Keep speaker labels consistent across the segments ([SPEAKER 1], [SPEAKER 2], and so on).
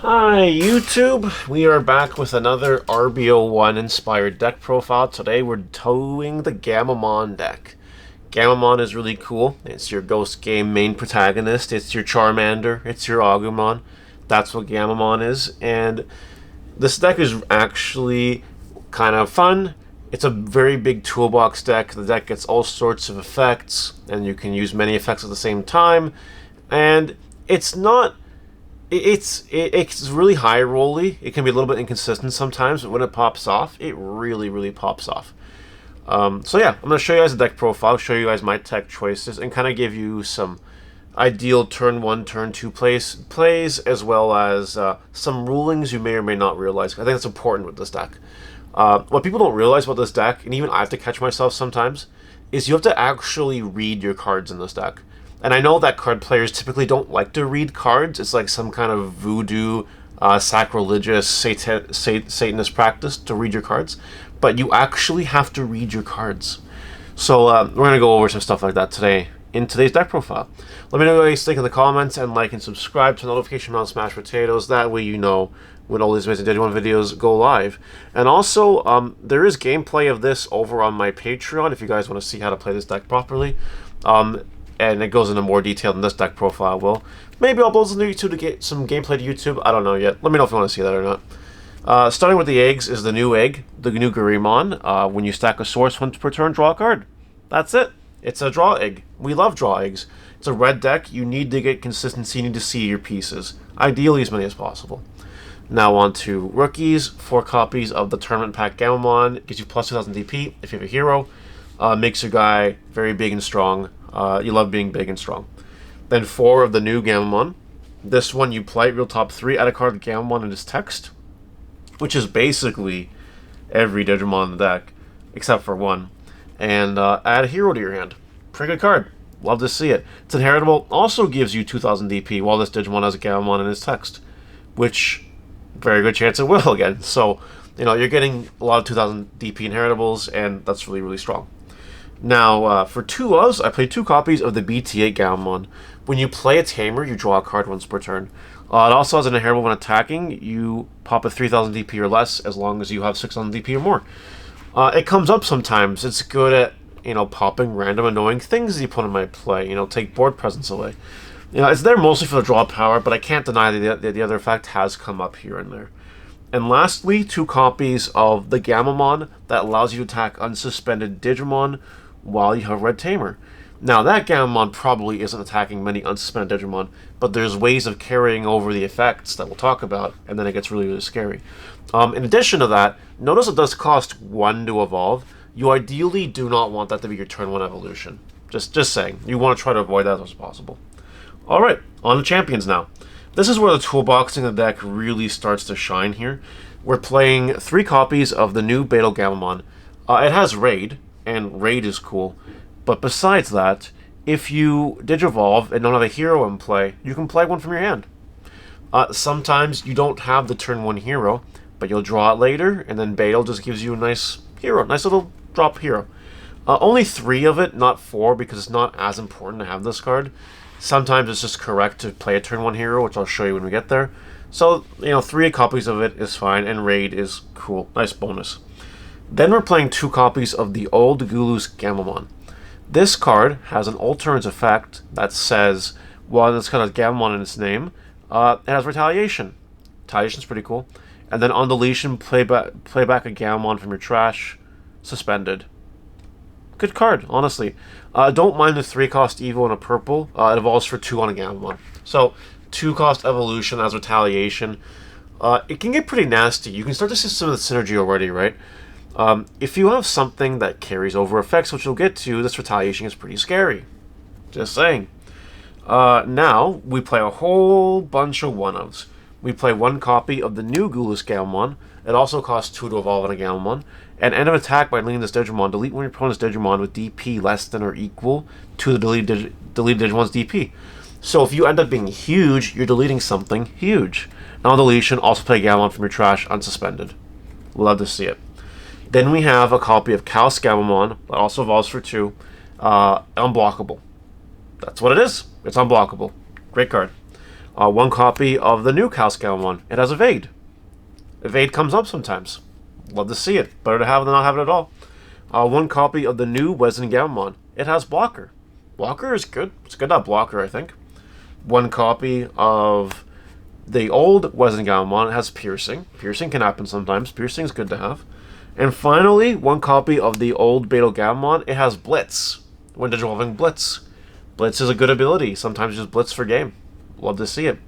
[SPEAKER 1] Hi YouTube, we are back with another RB01 inspired deck profile. Today we're towing the Gammamon deck. Gammamon is really cool. It's your Ghost game main protagonist. It's your Charmander. It's your Agumon. That's what Gammamon is. And this deck is actually kind of fun. It's a very big toolbox deck. The deck gets all sorts of effects, and you can use many effects at the same time. And it's not... It's really high rolly. It can be a little bit inconsistent sometimes, but when it pops off, it really pops off. So yeah, I'm going to show you guys the deck profile, show you guys my tech choices, and kind of give you some ideal turn 1, turn 2 plays as well as some rulings you may or may not realize. I think that's important with this deck. What people don't realize about this deck, and even I have to catch myself sometimes, is you have to actually read your cards in this deck. And I know that card players typically don't like to read cards. It's like some kind of voodoo, sacrilegious, Satanist practice to read your cards. But you actually have to read your cards. So we're going to go over some stuff like that today in today's deck profile. Let me know what you guys think in the comments, and like and subscribe to the notification bell on Smash Potatoes. That way you know when all these amazing Digimon videos go live. And also, there is gameplay of this over on my Patreon if you guys want to see how to play this deck properly. And it goes into more detail than this deck profile will. Maybe I'll upload some to YouTube to get some gameplay to YouTube. I don't know yet. Let me know if you want to see that or not. Starting with the eggs is the new egg, the new Gammamon. When you stack a source once per turn, draw a card. That's it. It's a draw egg. We love draw eggs. It's a red deck. You need to get consistency. You need to see your pieces. Ideally, as many as possible. Now on to rookies. 4 copies of the Tournament Pack Gammamon. Gives you plus 2000 DP if you have a hero. Makes your guy very big and strong. You love being big and strong. Then 4 of the new Gammamon. This one you play real top 3. Add a card of Gammamon in its text, which is basically every Digimon in the deck, except for 1. And add a hero to your hand. Pretty good card. Love to see it. It's inheritable. Also gives you 2000 DP while this Digimon has a Gammamon in its text, which very good chance it will again. So, you know, you're getting a lot of 2000 DP inheritables, and that's really strong. Now, for 2 ofs, I played 2 copies of the BT13 Gammamon. When you play a Tamer, you draw a card once per turn. It also has an inheritable when attacking. You pop a 3000 DP or less as long as you have 600 DP or more. It comes up sometimes. It's good at, you know, popping random annoying things the opponent might play. You know, take board presence away. You know, it's there mostly for the draw power, but I can't deny that the other effect has come up here and there. And lastly, 2 copies of the Gammamon that allows you to attack unsuspended Digimon while you have Red Tamer. Now, that Gammamon probably isn't attacking many unsuspended Digimon, but there's ways of carrying over the effects that we'll talk about, and then it gets really scary. In addition to that, notice it does cost 1 to evolve. You ideally do not want that to be your turn 1 evolution. Just saying. You want to try to avoid that as much as possible. Alright, on to champions now. This is where the toolboxing of the deck really starts to shine here. We're playing 3 copies of the new Beetle Gammamon. It has Raid, and Raid is cool. But besides that, if you Digivolve and don't have a hero in play, you can play one from your hand. Sometimes you don't have the turn 1 hero, but you'll draw it later, and then Beetle just gives you a nice hero, nice little drop hero. Only 3 of it, not 4, because it's not as important to have this card. Sometimes it's just correct to play a turn 1 hero, which I'll show you when we get there. So, you know, 3 copies of it is fine, and Raid is cool. Nice bonus. Then we're playing 2 copies of the old Gulus Gammamon. This card has an alternate effect that says, well, it's got a Gammamon in its name, it has Retaliation. Retaliation's pretty cool. And then on deletion, play back a Gammamon from your trash, suspended. Good card, honestly. Don't mind the 3-cost Evo and a purple. It evolves for 2 on a Gammamon. So, 2-cost evolution as Retaliation. It can get pretty nasty. You can start to see some of the synergy already, right? If you have something that carries over effects, which we'll get to, this Retaliation is pretty scary. Just saying. Now, we play a whole bunch of 1-ofs. We play 1 copy of the new Gulus Gammamon. It also costs 2 to evolve on a Gammamon. And end of attack by deleting this Digimon. Delete one of your opponent's Digimon with DP less than or equal to the deleted Digimon's DP. So if you end up being huge, you're deleting something huge. Now on deletion, also play Gammamon from your trash unsuspended. Love to see it. Then we have a copy of Chaos Gammamon that also evolves for 2. Unblockable. That's what it is. It's unblockable. Great card. One copy of the new Chaos Gammamon. It has Evade. Evade comes up sometimes. Love to see it. Better to have it than not have it at all. One copy of the new Resin Gammamon. It has Blocker. Blocker is good. It's good to have Blocker, I think. One copy of the old Resin Gammamon. It has Piercing. Piercing can happen sometimes. Piercing is good to have. And finally, one copy of the old Beetle Gammamon. It has Blitz. When Digivolving Blitz. Blitz is a good ability. Sometimes just Blitz for game. Love to see it.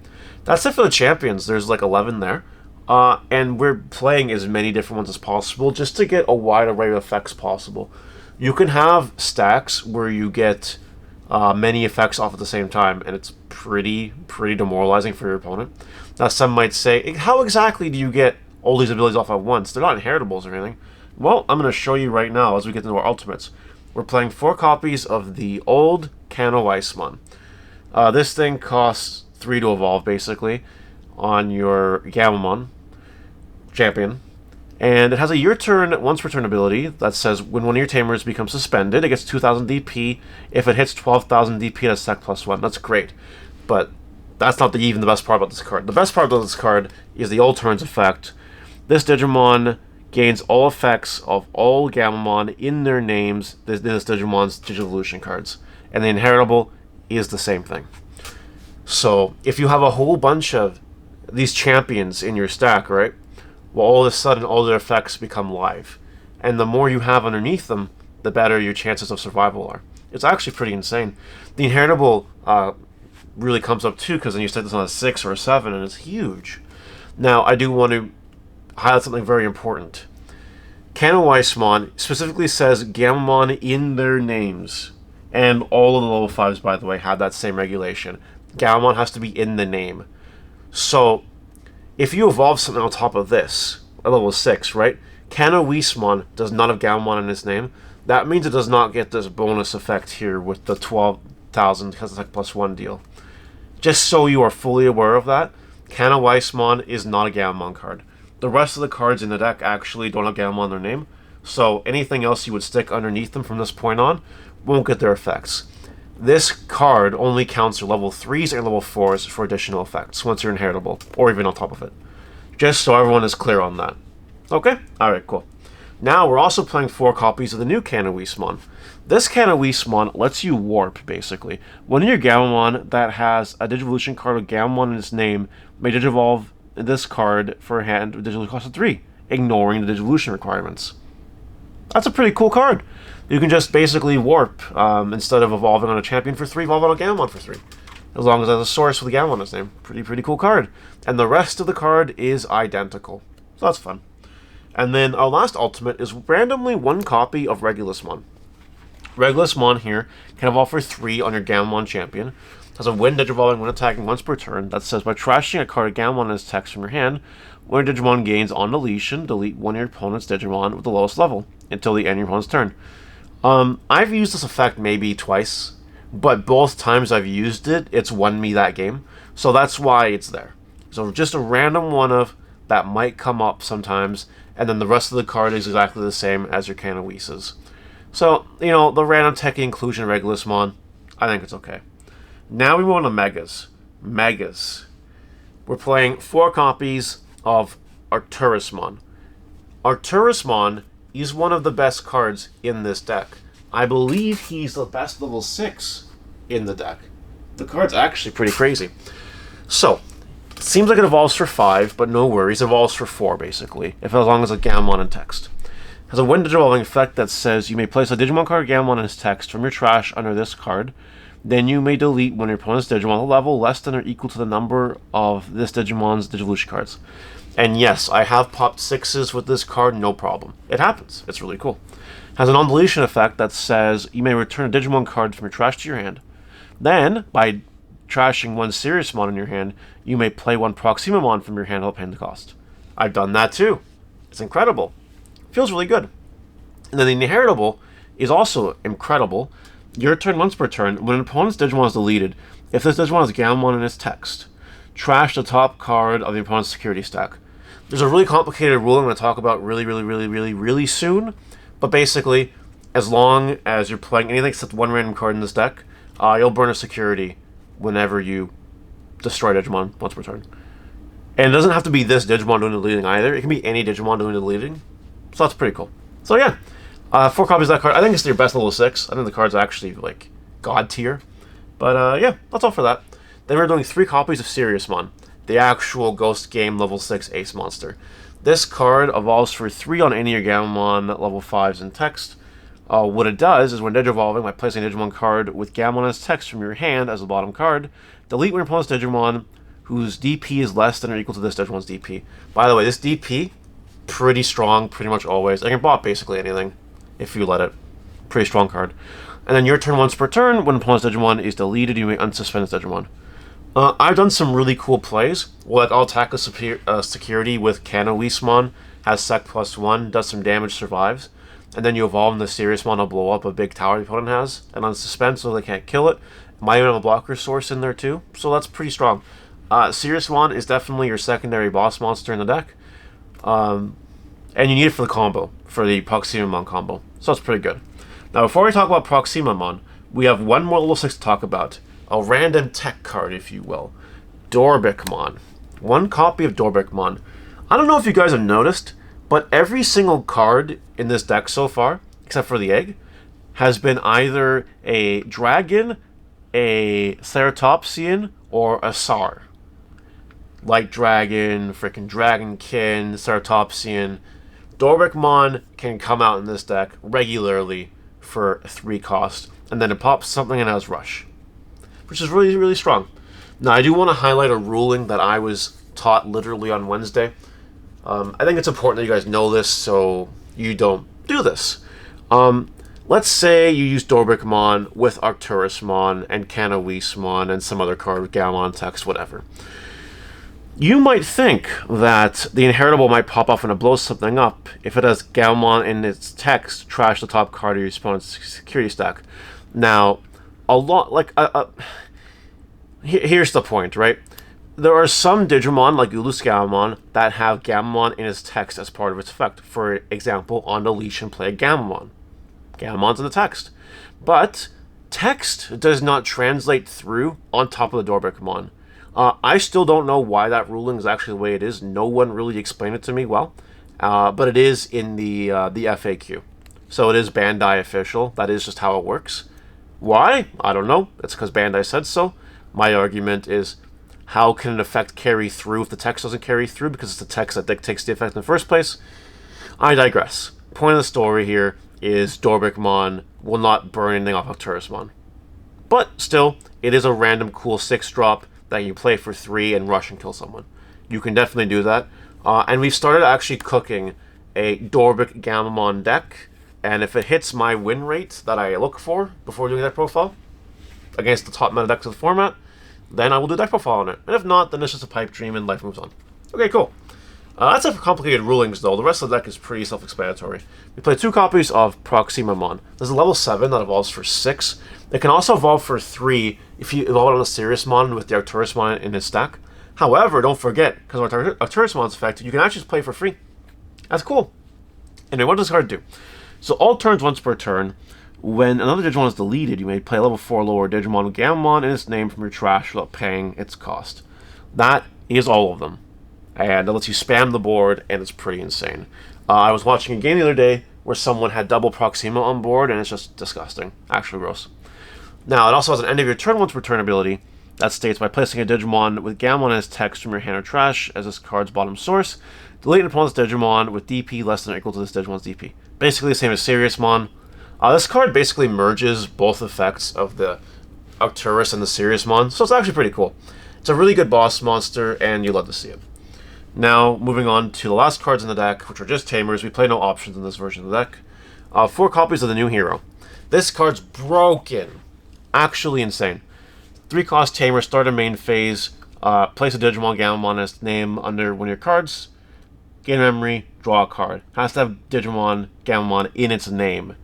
[SPEAKER 1] That's it for the champions. There's like 11 there. And we're playing as many different ones as possible just to get a wide array of effects possible. You can have stacks where you get many effects off at the same time, and it's pretty demoralizing for your opponent. Now, some might say, how exactly do you get all these abilities off at once? They're not inheritables or anything. Well, I'm going to show you right now as we get into our ultimates. We're playing 4 copies of the old Kano Weissmon. This thing costs 3 to evolve, basically, on your Gammamon champion. And it has a your turn, once per turn ability that says when one of your Tamers becomes suspended, it gets 2,000 DP. If it hits 12,000 DP, that's sec +1. That's great. But that's not even the best part about this card. The best part about this card is the old turns effect. This Digimon gains all effects of all Gammamon in their names, this Digimon's Digivolution cards. And the inheritable is the same thing. So if you have a whole bunch of these champions in your stack, right? Well, all of a sudden, all their effects become live. And the more you have underneath them, the better your chances of survival are. It's actually pretty insane. The inheritable really comes up too, because then you set this on a 6 or a 7, and it's huge. Now, I do want to highlight something very important. Kano Weissmon specifically says Gammamon in their names. And all of the level 5s, by the way, have that same regulation. Gammamon has to be in the name. So, if you evolve something on top of this, at level 6, right? Kano Weissmon does not have Gammamon in its name. That means it does not get this bonus effect here with the 12,000 +1 deal. Just so you are fully aware of that, Kano Weissmon is not a Gammamon card. The rest of the cards in the deck actually don't have Gammamon in their name, so anything else you would stick underneath them from this point on won't get their effects. This card only counts your level 3s and level 4s for additional effects once you're inheritable, or even on top of it. Just so everyone is clear on that. Okay? Alright, cool. Now we're also playing 4 copies of the new Kano Weissmon. This Kano Weissmon lets you warp, basically. One of your Gammamon that has a Digivolution card with Gammamon in its name may Digivolve this card for a hand with Digivolution cost of 3, ignoring the Digivolution requirements. That's a pretty cool card. You can just basically warp, instead of evolving on a champion for 3, evolve on a Gammamon for 3. As long as it has a source with a Gammamon in its name. Pretty cool card. And the rest of the card is identical. So that's fun. And then our last ultimate is randomly 1 copy of Regulusmon. Regulusmon here can evolve for 3 on your Gammamon champion. It has a win Digivolving when attacking once per turn that says by trashing a card of Gammamon in its text from your hand, when your Digimon gains on deletion, delete one of your opponent's Digimon with the lowest level until the end of your opponent's turn. I've used this effect maybe twice, but both times I've used it, it's won me that game. So that's why it's there. So just a random one of that might come up sometimes, and then the rest of the card is exactly the same as your Kano Weiss's. So, you know, the random techie inclusion of Regulusmon, I think it's okay. Now we move on to Megas. Megas. We're playing 4 copies of Arturusmon. Arturusmon is one of the best cards in this deck. I believe he's the best level 6 in the deck. The card's actually pretty crazy. So, it seems like it evolves for 5, but no worries, it evolves for 4 basically, as long as a Gammamon in text. It has a win Digivolving effect that says you may place a Digimon card Gammamon in its text from your trash under this card. Then you may delete one of your opponent's Digimon at a level less than or equal to the number of this Digimon's Digivolution cards. And yes, I have popped 6s with this card, no problem. It happens. It's really cool. It has a non-deletion effect that says you may return a Digimon card from your trash to your hand. Then, by trashing 1 Seriousmon in your hand, you may play 1 Proximamon from your hand without paying the cost. I've done that too. It's incredible. Feels really good. And then the inheritable is also incredible. Your turn once per turn, when an opponent's Digimon is deleted, if this Digimon has Gammamon in its text, trash the top card of the opponent's security stack. There's a really complicated rule I'm going to talk about really soon, but basically, as long as you're playing anything except 1 random card in this deck, you'll burn a security whenever you destroy Digimon once per turn. And it doesn't have to be this Digimon doing the deleting either. It can be any Digimon doing the deleting. So that's pretty cool. So yeah, 4 copies of that card. I think it's your best level 6. I think the card's actually like god tier. But yeah, that's all for that. Then we're doing 3 copies of Seriousmon, the actual Ghost Game level 6 ace monster. This card evolves for 3 on any of your Gammamon level 5s in text. What it does is when Digivolving, by placing a Digimon card with Gammamon as text from your hand as the bottom card, delete when your opponent's Digimon whose DP is less than or equal to this Digimon's DP. By the way, this DP, pretty strong, pretty much always. I can bot basically anything, if you let it. Pretty strong card. And then your turn once per turn, when the opponent's Digimon is deleted, you may unsuspend this Digimon. I've done some really cool plays. Like, I'll attack a security with Kanoismon, has Sec +1, does some damage, survives. And then you evolve and the Seriousmon will blow up a big tower the opponent has, and unsuspend so they can't kill it. Might even have a blocker source in there too, so that's pretty strong. Seriousmon is definitely your secondary boss monster in the deck. And you need it for the combo, for the Proximamon combo. So that's pretty good. Now, before we talk about Proximamon, we have one more level 6 to talk about. A random tech card, if you will. Dorbikmon. 1 copy of Dorbikmon. I don't know if you guys have noticed, but every single card in this deck so far, except for the egg, has been either a dragon, a Ceratopsian, or a Sar. Light Dragon, freaking Dragonkin, Ceratopsian. Dorbikmon can come out in this deck regularly for 3 cost, and then it pops something and has Rush, which is really, really strong. Now, I do want to highlight a ruling that I was taught literally on Wednesday. I think it's important that you guys know this so you don't do this. Let's say you use Dorbikmon with Arcturusmon and Kanoismon and some other card with Gammamon text, whatever. You might think that the inheritable might pop off and it blows something up if it has Gammamon in its text, trash the top card of your opponent's security stack. Now, a lot, like, here's the point, right? There are some Digimon, like Ulus Gammamon, that have Gammamon in its text as part of its effect. For example, on the leash and play a Gammamon. Gammamon's in the text. But text does not translate through on top of the Dorbikmon. I still don't know why that ruling is actually the way it is. No one really explained it to me well. But it is in the FAQ. So it is Bandai official. That is just how it works. Why? I don't know. It's because Bandai said so. My argument is, how can an effect carry through if the text doesn't carry through? Because it's the text that dictates the effect in the first place. I digress. Point of the story here is Dorbikmon will not burn anything off of Arcturusmon. But still, it is a random cool 6-drop that you play for 3 and rush and kill someone. You can definitely do that. And we've started actually cooking a Dorbik Gammamon deck. And if it hits my win rate that I look for before doing that profile against the top meta decks of the format, then I will do deck profile on it. And if not, then it's just a pipe dream and life moves on. Okay, cool. That's it for complicated rulings, though. The rest of the deck is pretty self-explanatory. We play 2 copies of Proximamon. There's a level 7 that evolves for 6. It can also evolve for 3 if you evolve it on a Seriousmon with the Arcturusmon in its stack. However, don't forget, because of Arcturusmon's effect, you can actually just play for free. That's cool. Anyway, what does this card do? So all turns once per turn, when another Digimon is deleted, you may play a level 4 lower Digimon with Gammamon in its name from your trash without paying its cost. That is all of them. And it lets you spam the board, and it's pretty insane. I was watching a game the other day where someone had double Proxima on board, and it's just disgusting. Actually gross. Now, it also has an end of your turn once per turn ability that states, by placing a Digimon with Gammamon as text from your hand or trash as this card's bottom source, delete an opponent's Digimon with DP less than or equal to this Digimon's DP. Basically the same as Seriousmon. This card basically merges both effects of the Arcturus and the Seriousmon, so it's actually pretty cool. It's a really good boss monster, and you love to see it. Now, moving on to the last cards in the deck, which are just Tamers. We play no options in this version of the deck. 4 copies of the new hero. This card's broken. Actually insane. 3 cost Tamer, start a main phase, place a Digimon Gammamon as name under one of your cards, gain memory, draw a card. Has to have Digimon Gammamon in its name.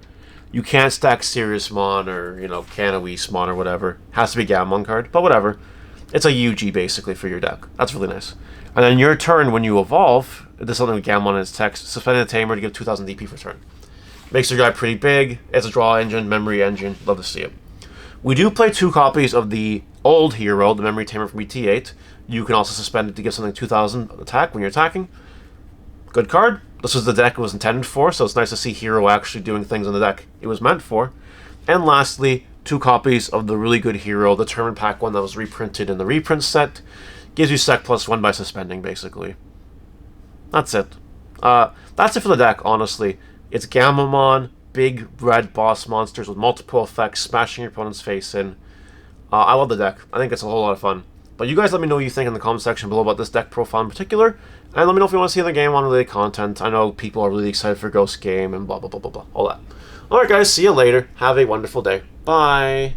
[SPEAKER 1] You can't stack Seriousmon or, Kanoismon or whatever. Has to be Gammamon card, but whatever. It's a UG basically for your deck. That's really nice. And then your turn, when you evolve, there's something with Gammamon in its text, suspend a Tamer to give 2000 DP for turn. Makes your guy pretty big. It's a draw engine, memory engine. Love to see it. We do play 2 copies of the old hero, the Memory Tamer from BT8. You can also suspend it to give something 2000 attack when you're attacking. Good card. This was the deck it was intended for, so it's nice to see Hero actually doing things on the deck it was meant for. And lastly, 2 copies of the really good Hero, the Tournament Pack one that was reprinted in the reprint set. Gives you Sec +1 by suspending, basically. That's it. That's it for the deck, honestly. It's Gammamon, big red boss monsters with multiple effects, smashing your opponent's face in. I love the deck. I think it's a whole lot of fun. But you guys let me know what you think in the comment section below about this deck profile in particular. And let me know if you want to see the game on related content. I know people are really excited for Ghost Game and blah, blah, blah, blah, blah. All that. Alright guys, see you later. Have a wonderful day. Bye.